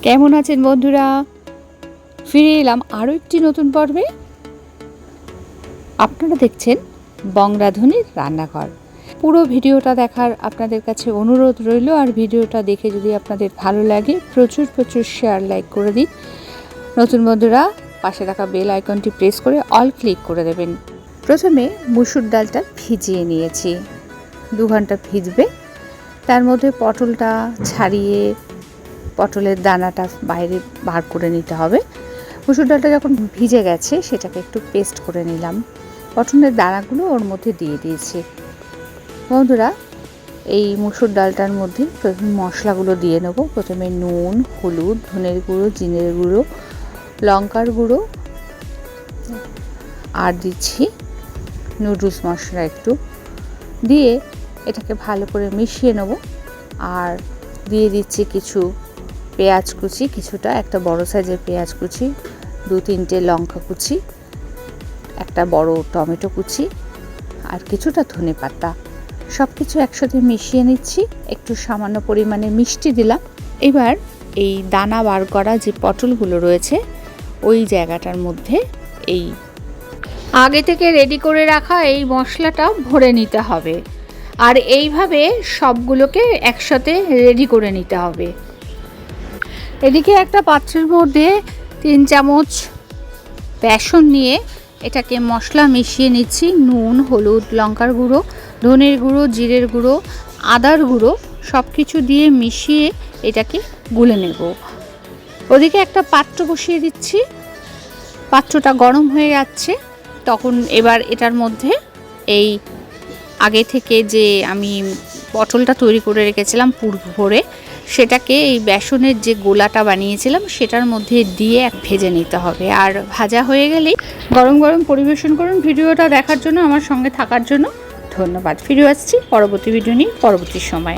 কেমন আছেন বন্ধুরা? ফিরে এলাম আরও একটি নতুন পর্বে। আপনারা দেখছেন বংরাধুনির রান্নাঘর। পুরো ভিডিওটা দেখার আপনাদের কাছে অনুরোধ রইল। আর ভিডিওটা দেখে যদি আপনাদের ভালো লাগে প্রচুর শেয়ার লাইক করে দিন। নতুন বন্ধুরা পাশে থাকা বেল আইকনটি প্রেস করে অল ক্লিক করে দেবেন। প্রথমে মুসুর ডালটা ভিজিয়ে নিয়েছি, 2 ঘন্টা ভিজবে। তার মধ্যে পটলটা ছাড়িয়ে পটলের দানাটা বাইরে বার করে নিতে হবে। মুসুর ডালটা যখন ভিজে গেছে সেটাকে একটু পেস্ট করে নিলাম। পটলের দানাগুলো ওর মধ্যে দিয়ে দিয়েছি। বন্ধুরা, এই মুসুর ডালটার মধ্যে প্রথমে মশলাগুলো দিয়ে নেব। প্রথমে নুন, হলুদ, ধনের গুঁড়ো, জিরের গুঁড়ো, লঙ্কার গুঁড়ো, আর দিচ্ছি নুডলস মশলা একটু দিয়ে এটাকে ভালো করে মিশিয়ে নেব। আর দিয়ে দিচ্ছি কিছু পেঁয়াজ কুচি, কিছুটা, একটা বড় সাইজের পেঁয়াজ কুচি, 2-3টে লঙ্কা কুচি, একটা বড় টমেটো কুচি, আর কিছুটা ধনে পাতা। সব কিছু একসাথে মিশিয়ে নিচ্ছি। একটু সামান্য পরিমাণে মিষ্টি দিলাম। এবার এই দানা বার করা যে পটলগুলো রয়েছে ওই জায়গাটার মধ্যে এই আগে থেকে রেডি করে রাখা এই মশলাটা ভরে নিতে হবে। আর এইভাবে সবগুলোকে একসাথে রেডি করে নিতে হবে। এদিকে একটা পাত্রের মধ্যে 3 চামচ বেসন নিয়ে এটাকে মশলা মিশিয়ে নিচ্ছি। নুন, হলুদ, লঙ্কার গুঁড়ো, ধনের গুঁড়ো, জিরের গুঁড়ো, আদার গুঁড়ো সব কিছু দিয়ে মিশিয়ে এটাকে গুলে নেব। ওদিকে একটা পাত্র বসিয়ে দিচ্ছি। পাত্রটা গরম হয়ে যাচ্ছে। তখন এবার এটার মধ্যে এই আগে থেকে যে আমি পটলটা তৈরি করে রেখেছিলাম পুর ভরে, সেটাকে এই বেসনের যে গোলাটা বানিয়েছিলাম সেটার মধ্যে দিয়ে ভেজে নিতে হবে। আর ভাজা হয়ে গেলেই গরম গরম পরিবেশন করুন। ভিডিওটা দেখার জন্য, আমার সঙ্গে থাকার জন্য ধন্যবাদ। ফিরে আসছি পরবর্তী ভিডিও নিয়ে পরবর্তী সময়।